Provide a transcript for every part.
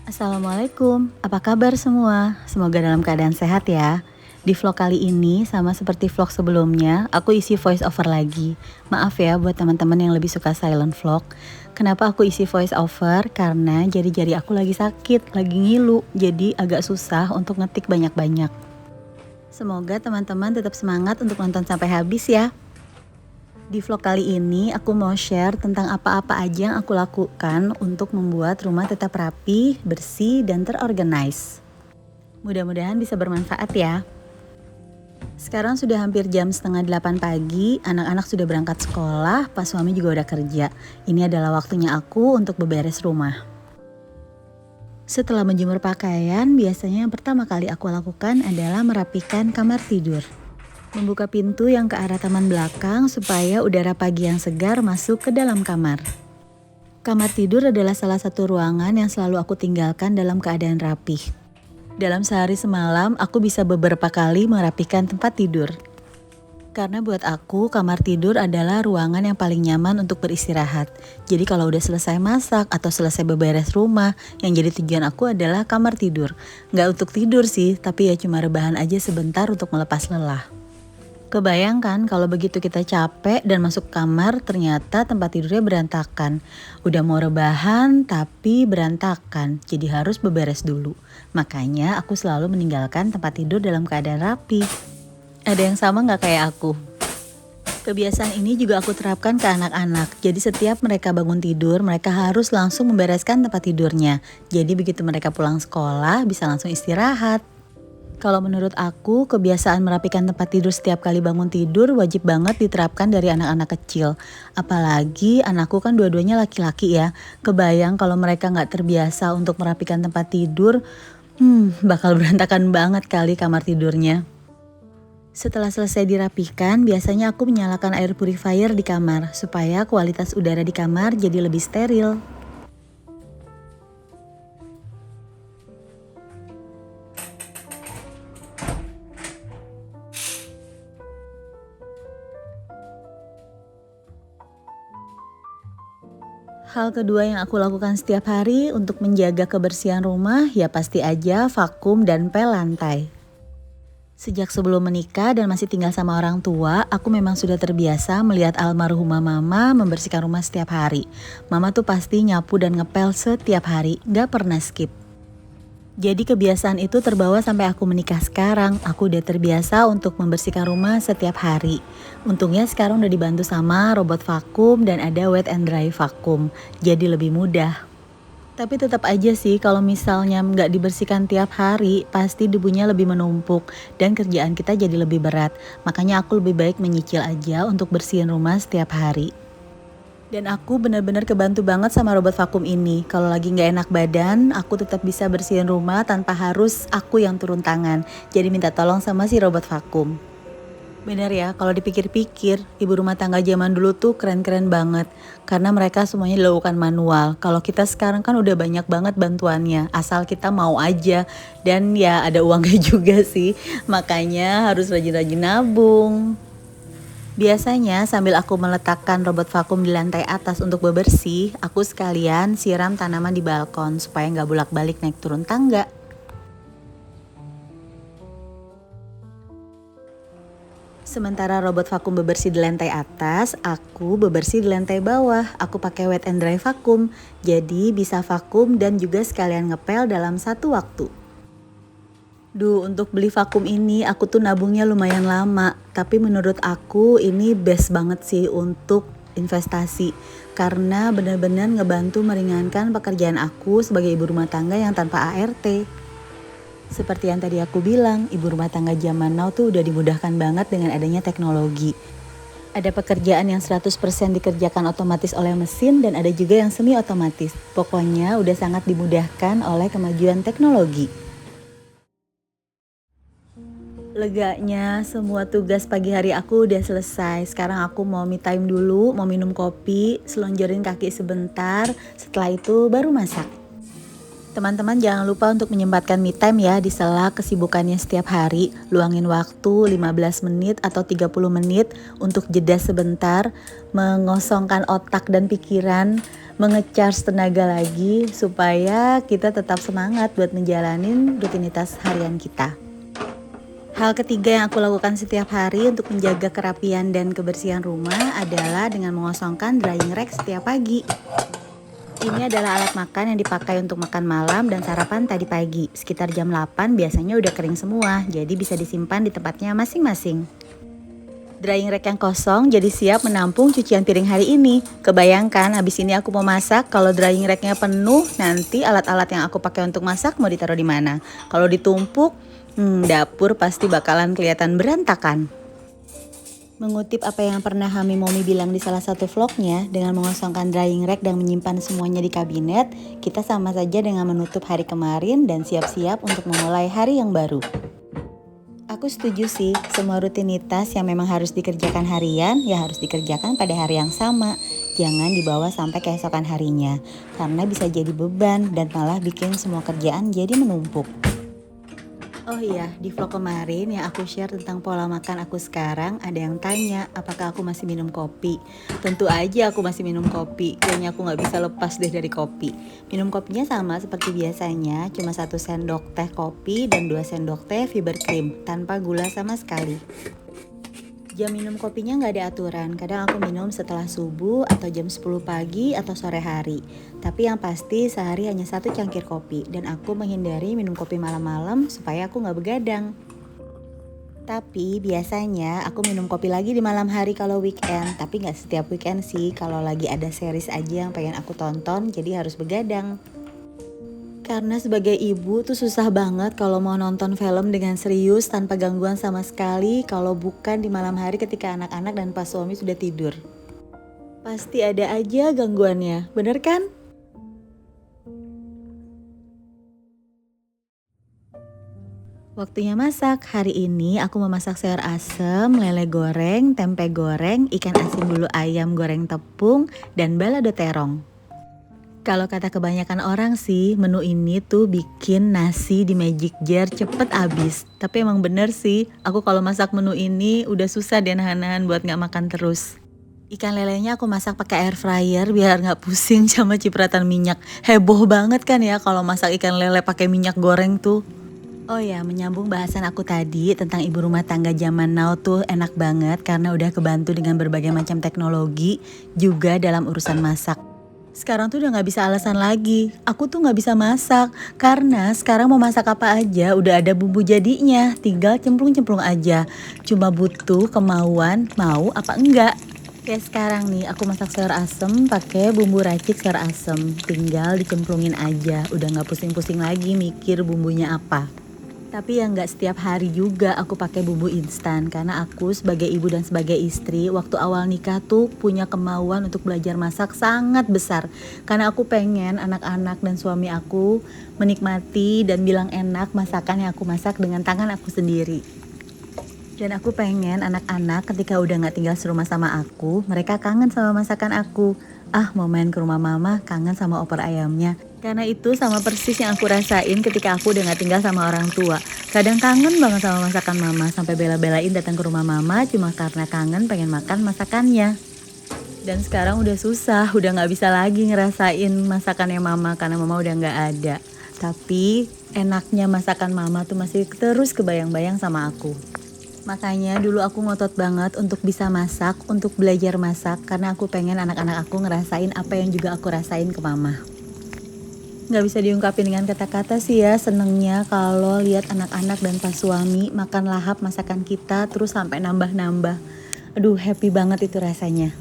Assalamualaikum, apa kabar semua? Semoga dalam keadaan sehat ya. Di vlog kali ini, sama seperti vlog sebelumnya, aku isi voice over lagi. Maaf ya buat teman-teman yang lebih suka silent vlog. Kenapa aku isi voice over? Karena jari-jari aku lagi sakit, lagi ngilu, jadi agak susah untuk ngetik banyak-banyak. Semoga teman-teman tetap semangat untuk nonton sampai habis ya. Di vlog kali ini aku mau share tentang apa-apa aja yang aku lakukan untuk membuat rumah tetap rapi, bersih, dan terorganize. Mudah-mudahan bisa bermanfaat ya. Sekarang sudah hampir jam setengah 8 pagi, anak-anak sudah berangkat sekolah, pas suami juga udah kerja. Ini adalah waktunya aku untuk beberes rumah. Setelah menjemur pakaian, biasanya yang pertama kali aku lakukan adalah merapikan kamar tidur. Membuka pintu yang ke arah taman belakang supaya udara pagi yang segar masuk ke dalam kamar. Kamar tidur adalah salah satu ruangan yang selalu aku tinggalkan dalam keadaan rapih. Dalam sehari semalam, aku bisa beberapa kali merapikan tempat tidur. Karena buat aku, kamar tidur adalah ruangan yang paling nyaman untuk beristirahat. Jadi kalau udah selesai masak atau selesai beberes rumah, yang jadi tujuan aku adalah kamar tidur. Nggak untuk tidur sih, tapi ya cuma rebahan aja sebentar untuk melepas lelah. Kebayangkan kalau begitu kita capek dan masuk kamar ternyata tempat tidurnya berantakan. Udah mau rebahan tapi berantakan, jadi harus beberes dulu. Makanya aku selalu meninggalkan tempat tidur dalam keadaan rapi. Ada yang sama gak kayak aku? Kebiasaan ini juga aku terapkan ke anak-anak. Jadi setiap mereka bangun tidur, mereka harus langsung membereskan tempat tidurnya. Jadi begitu mereka pulang sekolah bisa langsung istirahat. Kalau menurut aku, kebiasaan merapikan tempat tidur setiap kali bangun tidur wajib banget diterapkan dari anak-anak kecil. Apalagi anakku kan dua-duanya laki-laki ya. Kebayang kalau mereka nggak terbiasa untuk merapikan tempat tidur, bakal berantakan banget kali kamar tidurnya. Setelah selesai dirapikan, biasanya aku menyalakan air purifier di kamar supaya kualitas udara di kamar jadi lebih steril. Hal kedua yang aku lakukan setiap hari untuk menjaga kebersihan rumah ya pasti aja vakum dan pel lantai. Sejak sebelum menikah dan masih tinggal sama orang tua, aku memang sudah terbiasa melihat almarhumah mama membersihkan rumah setiap hari. Mama tuh pasti nyapu dan ngepel setiap hari, gak pernah skip. Jadi kebiasaan itu terbawa sampai aku menikah sekarang. Aku udah terbiasa untuk membersihkan rumah setiap hari. Untungnya sekarang udah dibantu sama robot vakum dan ada wet and dry vakum. Jadi lebih mudah. Tapi tetap aja sih kalau misalnya nggak dibersihkan tiap hari, pasti debunya lebih menumpuk dan kerjaan kita jadi lebih berat. Makanya aku lebih baik menyicil aja untuk bersihin rumah setiap hari. Dan aku benar-benar kebantu banget sama robot vakum ini. Kalau lagi nggak enak badan, aku tetap bisa bersihin rumah tanpa harus aku yang turun tangan. Jadi minta tolong sama si robot vakum. Bener ya, kalau dipikir-pikir, ibu rumah tangga zaman dulu tuh keren-keren banget. Karena mereka semuanya dilakukan manual. Kalau kita sekarang kan udah banyak banget bantuannya, asal kita mau aja. Dan ya ada uangnya juga sih, makanya harus rajin-rajin nabung. Biasanya sambil aku meletakkan robot vakum di lantai atas untuk bebersih, aku sekalian siram tanaman di balkon supaya nggak bolak-balik naik turun tangga. Sementara robot vakum bebersih di lantai atas, aku bebersih di lantai bawah. Aku pakai wet and dry vakum, jadi bisa vakum dan juga sekalian ngepel dalam satu waktu. Untuk beli vakum ini aku tuh nabungnya lumayan lama, tapi menurut aku ini best banget sih untuk investasi karena benar-benar ngebantu meringankan pekerjaan aku sebagai ibu rumah tangga yang tanpa ART. Seperti yang tadi aku bilang, ibu rumah tangga zaman now tuh udah dimudahkan banget dengan adanya teknologi. Ada pekerjaan yang 100% dikerjakan otomatis oleh mesin dan ada juga yang semi otomatis. Pokoknya udah sangat dimudahkan oleh kemajuan teknologi. Leganya semua tugas pagi hari aku udah selesai. Sekarang aku mau me time dulu, mau minum kopi, selonjorin kaki sebentar. Setelah itu baru masak. Teman-teman jangan lupa untuk menyempatkan me time ya di sela kesibukannya setiap hari. Luangin waktu 15 menit atau 30 menit untuk jeda sebentar, mengosongkan otak dan pikiran, mengecharge tenaga lagi supaya kita tetap semangat buat menjalanin rutinitas harian kita. Hal ketiga yang aku lakukan setiap hari untuk menjaga kerapian dan kebersihan rumah adalah dengan mengosongkan drying rack setiap pagi. Ini adalah alat makan yang dipakai untuk makan malam dan sarapan tadi pagi. Sekitar jam 8 biasanya udah kering semua, jadi bisa disimpan di tempatnya masing-masing. Drying rack yang kosong jadi siap menampung cucian piring hari ini. Kebayangkan habis ini aku mau masak, kalau drying racknya penuh, nanti alat-alat yang aku pakai untuk masak mau ditaruh di mana? Kalau ditumpuk, dapur pasti bakalan kelihatan berantakan. Mengutip apa yang pernah Hami Momi bilang di salah satu vlognya, dengan mengosongkan drying rack dan menyimpan semuanya di kabinet, kita sama saja dengan menutup hari kemarin dan siap-siap untuk memulai hari yang baru. Aku setuju sih, semua rutinitas yang memang harus dikerjakan harian, ya harus dikerjakan pada hari yang sama. Jangan dibawa sampai keesokan harinya, karena bisa jadi beban dan malah bikin semua kerjaan jadi menumpuk. Oh iya, di vlog kemarin yang aku share tentang pola makan aku sekarang, ada yang tanya apakah aku masih minum kopi. Tentu aja aku masih minum kopi, kayaknya aku gak bisa lepas deh dari kopi. Minum kopinya sama seperti biasanya, cuma 1 sendok teh kopi dan 2 sendok teh fiber cream, tanpa gula sama sekali. Jam minum kopinya nggak ada aturan, kadang aku minum setelah subuh atau jam 10 pagi atau sore hari. Tapi yang pasti sehari hanya 1 cangkir kopi dan aku menghindari minum kopi malam-malam supaya aku nggak begadang. Tapi biasanya aku minum kopi lagi di malam hari kalau weekend, tapi nggak setiap weekend sih, kalau lagi ada series aja yang pengen aku tonton jadi harus begadang. Karena sebagai ibu tuh susah banget kalau mau nonton film dengan serius tanpa gangguan sama sekali kalau bukan di malam hari ketika anak-anak dan pas suami sudah tidur. Pasti ada aja gangguannya, bener kan? Waktunya masak. Hari ini aku memasak sayur asem, lele goreng, tempe goreng, ikan asin bulu ayam goreng tepung, dan balado terong. Kalau kata kebanyakan orang sih, menu ini tuh bikin nasi di magic jar cepet habis. Tapi emang bener sih, aku kalau masak menu ini udah susah deh nahan-nahan buat gak makan terus. Ikan lelenya aku masak pakai air fryer biar gak pusing sama cipratan minyak. Heboh banget kan ya kalau masak ikan lele pakai minyak goreng tuh. Oh ya, menyambung bahasan aku tadi tentang ibu rumah tangga zaman now tuh enak banget karena udah kebantu dengan berbagai macam teknologi juga dalam urusan masak. Sekarang tuh udah gak bisa alasan lagi, aku tuh gak bisa masak. Karena sekarang mau masak apa aja udah ada bumbu jadinya, tinggal cemplung-cemplung aja. Cuma butuh kemauan mau apa enggak. Kayak sekarang nih aku masak sayur asem pakai bumbu racik sayur asem. Tinggal dicemplungin aja, udah gak pusing-pusing lagi mikir bumbunya apa. Tapi yang nggak setiap hari juga aku pakai bumbu instan karena aku sebagai ibu dan sebagai istri waktu awal nikah tuh punya kemauan untuk belajar masak sangat besar. Karena aku pengen anak-anak dan suami aku menikmati dan bilang enak masakan yang aku masak dengan tangan aku sendiri. Dan aku pengen anak-anak ketika udah gak tinggal serumah sama aku, mereka kangen sama masakan aku. Ah, mau main ke rumah mama, kangen sama opor ayamnya. Karena itu sama persis yang aku rasain ketika aku udah gak tinggal sama orang tua. Kadang kangen banget sama masakan mama, sampai bela-belain datang ke rumah mama cuma karena kangen pengen makan masakannya. Dan sekarang udah susah, udah gak bisa lagi ngerasain masakannya mama karena mama udah gak ada. Tapi enaknya masakan mama tuh masih terus kebayang-bayang sama aku. Makanya dulu aku ngotot banget untuk bisa masak, untuk belajar masak. Karena aku pengen anak-anak aku ngerasain apa yang juga aku rasain ke mama. Gak bisa diungkapin dengan kata-kata sih ya senengnya kalau lihat anak-anak dan pas suami makan lahap masakan kita terus sampai nambah-nambah. Aduh, happy banget itu rasanya.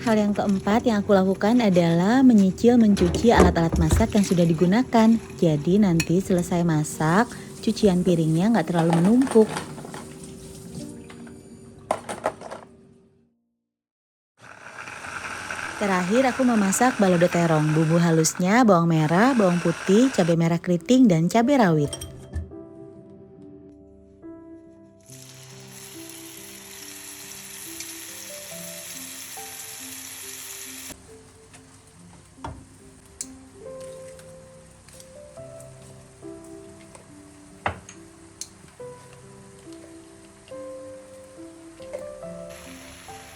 Hal yang keempat yang aku lakukan adalah menyicil mencuci alat-alat masak yang sudah digunakan. Jadi nanti selesai masak, cucian piringnya nggak terlalu menumpuk. Terakhir aku memasak balado terong. Bumbu halusnya bawang merah, bawang putih, cabai merah keriting, dan cabai rawit.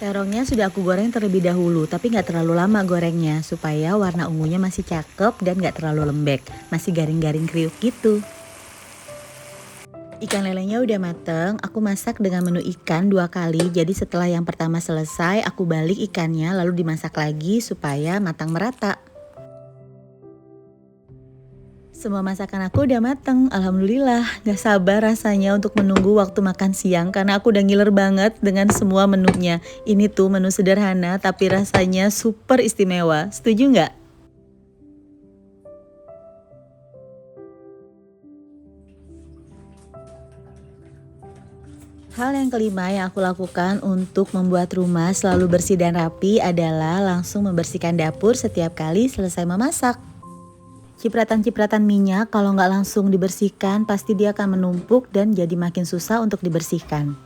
Terongnya sudah aku goreng terlebih dahulu, tapi nggak terlalu lama gorengnya, supaya warna ungunya masih cakep dan nggak terlalu lembek, masih garing-garing kriuk gitu. Ikan lelenya udah mateng, aku masak dengan menu ikan 2 kali, jadi setelah yang pertama selesai, aku balik ikannya lalu dimasak lagi supaya matang merata. Semua masakan aku udah mateng, alhamdulillah. Gak sabar rasanya untuk menunggu waktu makan siang karena aku udah ngiler banget dengan semua menunya. Ini tuh menu sederhana tapi rasanya super istimewa. Setuju nggak? Hal yang kelima yang aku lakukan untuk membuat rumah selalu bersih dan rapi adalah langsung membersihkan dapur setiap kali selesai memasak. Cipratan-cipratan minyak kalau nggak langsung dibersihkan pasti dia akan menumpuk dan jadi makin susah untuk dibersihkan.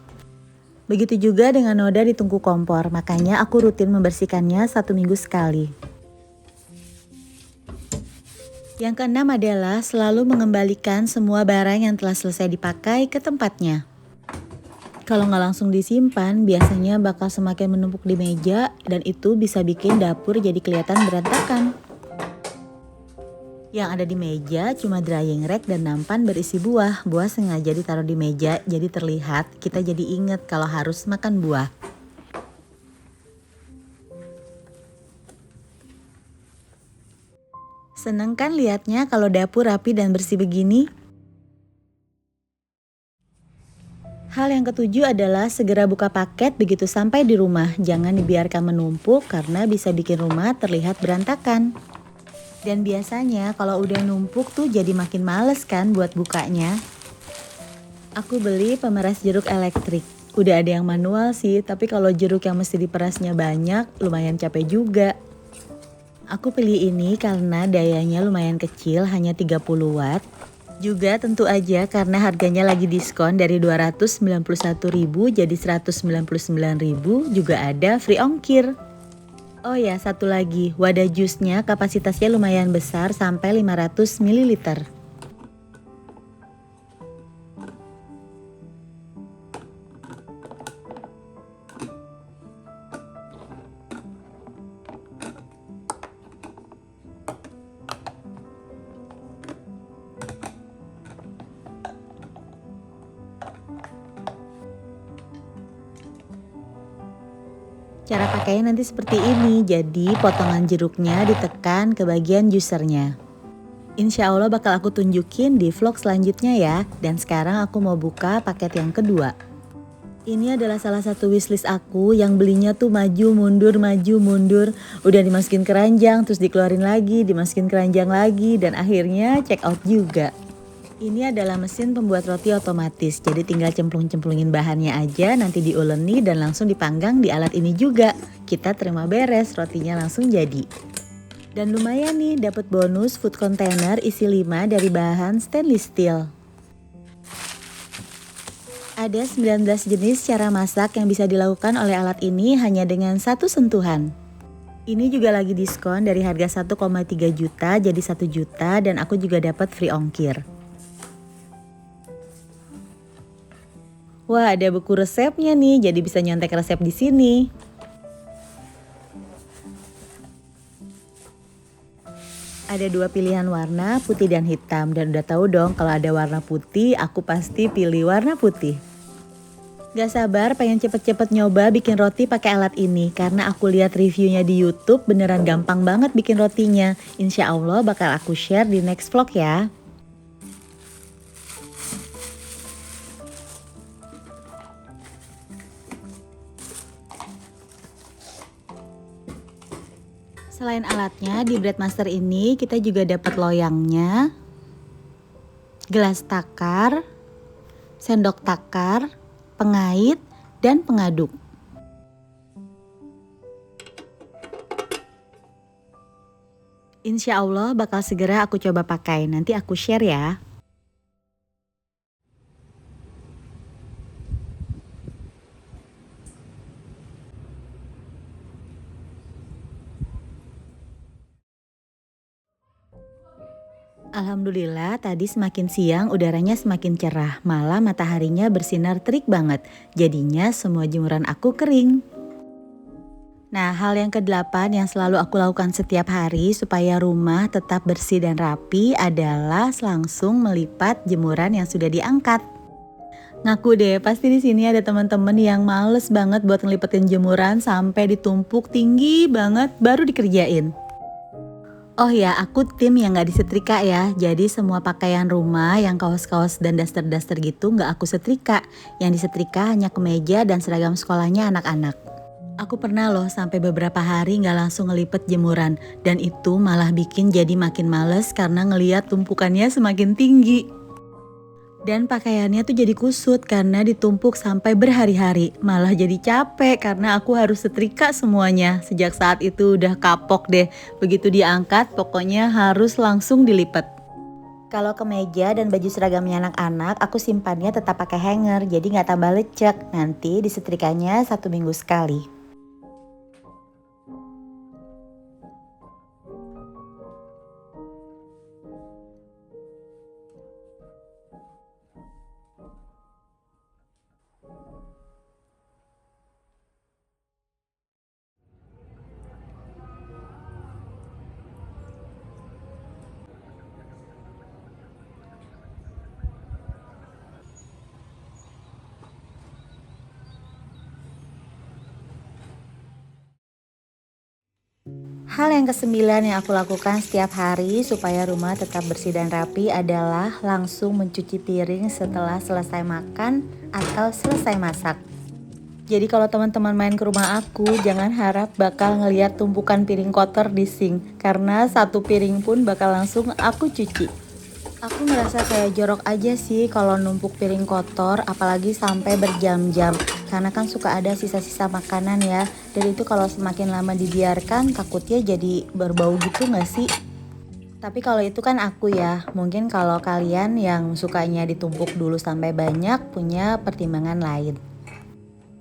Begitu juga dengan noda di tungku kompor, makanya aku rutin membersihkannya 1 minggu sekali. Yang keenam adalah selalu mengembalikan semua barang yang telah selesai dipakai ke tempatnya. Kalau nggak langsung disimpan, biasanya bakal semakin menumpuk di meja dan itu bisa bikin dapur jadi kelihatan berantakan. Yang ada di meja cuma drying rack dan nampan berisi buah. Buah sengaja ditaruh di meja jadi terlihat, kita jadi inget kalau harus makan buah. Seneng kan liatnya kalau dapur rapi dan bersih begini? Hal yang ketujuh adalah segera buka paket begitu sampai di rumah. Jangan dibiarkan menumpuk karena bisa bikin rumah terlihat berantakan. Dan biasanya kalau udah numpuk tuh jadi makin males kan buat bukanya. Aku beli pemeras jeruk elektrik. Udah ada yang manual sih, tapi kalau jeruk yang mesti diperasnya banyak, lumayan capek juga. Aku pilih ini karena dayanya lumayan kecil, hanya 30 watt. Juga tentu aja karena harganya lagi diskon dari 291.000 jadi 199.000, juga ada free ongkir. Oh ya, satu lagi, wadah jusnya kapasitasnya lumayan besar sampai 500 ml. Cara pakainya nanti seperti ini, jadi potongan jeruknya ditekan ke bagian juicernya. Insya Allah bakal aku tunjukin di vlog selanjutnya ya. Dan sekarang aku mau buka paket yang kedua. Ini adalah salah satu wishlist aku yang belinya tuh maju mundur. Udah dimasukin keranjang, terus dikeluarin lagi, dimasukin keranjang lagi, dan akhirnya check out juga. Ini adalah mesin pembuat roti otomatis, jadi tinggal cemplung-cemplungin bahannya aja, nanti diuleni dan langsung dipanggang di alat ini juga. Kita terima beres, rotinya langsung jadi. Dan lumayan nih, dapat bonus food container isi 5 dari bahan stainless steel. Ada 19 jenis cara masak yang bisa dilakukan oleh alat ini hanya dengan satu sentuhan. Ini juga lagi diskon dari harga 1,3 juta jadi 1 juta dan aku juga dapat free ongkir. Wah, ada buku resepnya nih, jadi bisa nyontek resep di sini. Ada 2 pilihan warna, putih dan hitam, dan udah tahu dong kalau ada warna putih, aku pasti pilih warna putih. Gak sabar pengen cepet-cepet nyoba bikin roti pakai alat ini, karena aku lihat reviewnya di YouTube beneran gampang banget bikin rotinya. Insya Allah bakal aku share di next vlog ya. Selain alatnya, di Breadmaster ini kita juga dapat loyangnya, gelas takar, sendok takar, pengait, dan pengaduk. Insya Allah bakal segera aku coba pakai, nanti aku share ya. Alhamdulillah tadi semakin siang udaranya semakin cerah, malah mataharinya bersinar terik banget. Jadinya semua jemuran aku kering. Nah, hal yang kedelapan yang selalu aku lakukan setiap hari supaya rumah tetap bersih dan rapi adalah langsung melipat jemuran yang sudah diangkat. Ngaku deh, pasti di sini ada teman-teman yang males banget buat ngelipetin jemuran sampai ditumpuk tinggi banget baru dikerjain. Oh ya, aku tim yang nggak disetrika ya. Jadi semua pakaian rumah yang kaos-kaos dan daster-daster gitu nggak aku setrika. Yang disetrika hanya kemeja dan seragam sekolahnya anak-anak. Aku pernah loh sampai beberapa hari nggak langsung ngelipet jemuran. Dan itu malah bikin jadi makin males karena ngeliat tumpukannya semakin tinggi. Dan pakaiannya tuh jadi kusut karena ditumpuk sampai berhari-hari. Malah jadi capek karena aku harus setrika semuanya. Sejak saat itu udah kapok deh. Begitu diangkat pokoknya harus langsung dilipat. Kalau kemeja dan baju seragamnya anak-anak aku simpannya tetap pakai hanger. Jadi gak tambah lecek. Nanti disetrikanya 1 minggu sekali. Hal yang kesembilan yang aku lakukan setiap hari supaya rumah tetap bersih dan rapi adalah langsung mencuci piring setelah selesai makan atau selesai masak. Jadi kalau teman-teman main ke rumah aku, jangan harap bakal ngeliat tumpukan piring kotor di sink, karena satu piring pun bakal langsung aku cuci. Aku ngerasa kayak jorok aja sih kalau numpuk piring kotor, apalagi sampai berjam-jam. Karena kan suka ada sisa-sisa makanan ya, dan itu kalau semakin lama dibiarkan takutnya jadi berbau gitu gak sih? Tapi kalau itu kan aku ya, mungkin kalau kalian yang sukanya ditumpuk dulu sampai banyak punya pertimbangan lain.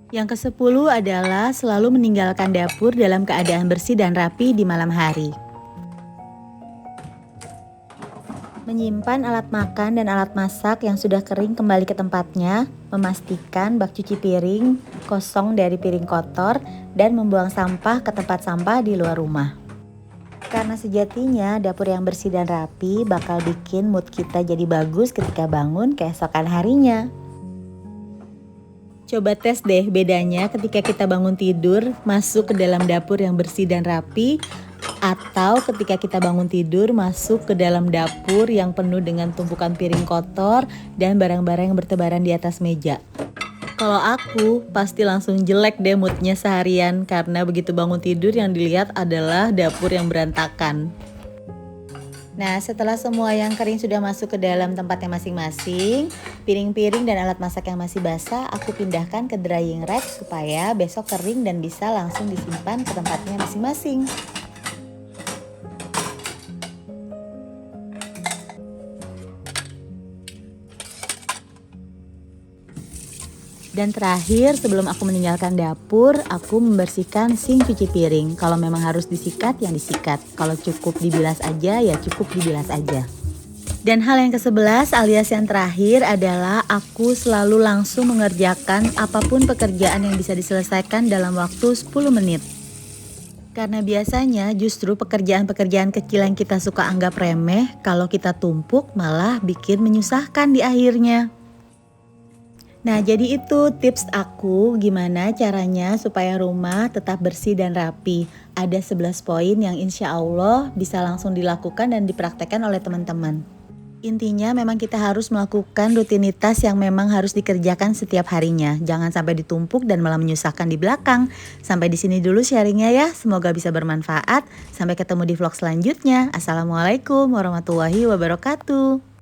Yang ke-10 adalah selalu meninggalkan dapur dalam keadaan bersih dan rapi di malam hari. Menyimpan alat makan dan alat masak yang sudah kering kembali ke tempatnya, memastikan bak cuci piring kosong dari piring kotor, dan membuang sampah ke tempat sampah di luar rumah. Karena sejatinya dapur yang bersih dan rapi bakal bikin mood kita jadi bagus ketika bangun keesokan harinya. Coba tes deh bedanya ketika kita bangun tidur masuk ke dalam dapur yang bersih dan rapi, atau ketika kita bangun tidur masuk ke dalam dapur yang penuh dengan tumpukan piring kotor dan barang-barang yang bertebaran di atas meja. Kalau aku pasti langsung jelek deh moodnya seharian karena begitu bangun tidur yang dilihat adalah dapur yang berantakan. Nah, setelah semua yang kering sudah masuk ke dalam tempatnya masing-masing, piring-piring dan alat masak yang masih basah aku pindahkan ke drying rack supaya besok kering dan bisa langsung disimpan ke tempatnya masing-masing. Dan terakhir, sebelum aku meninggalkan dapur, aku membersihkan sink cuci piring. Kalau memang harus disikat, yang disikat. Kalau cukup dibilas aja, ya cukup dibilas aja. Dan hal yang ke-11 alias yang terakhir adalah aku selalu langsung mengerjakan apapun pekerjaan yang bisa diselesaikan dalam waktu 10 menit. Karena biasanya justru pekerjaan-pekerjaan kecil yang kita suka anggap remeh, kalau kita tumpuk malah bikin menyusahkan di akhirnya. Nah, jadi itu tips aku gimana caranya supaya rumah tetap bersih dan rapi. Ada 11 poin yang insya Allah bisa langsung dilakukan dan dipraktekkan oleh teman-teman. Intinya memang kita harus melakukan rutinitas yang memang harus dikerjakan setiap harinya. Jangan sampai ditumpuk dan malah menyusahkan di belakang. Sampai di sini dulu sharingnya ya. Semoga bisa bermanfaat. Sampai ketemu di vlog selanjutnya. Assalamualaikum warahmatullahi wabarakatuh.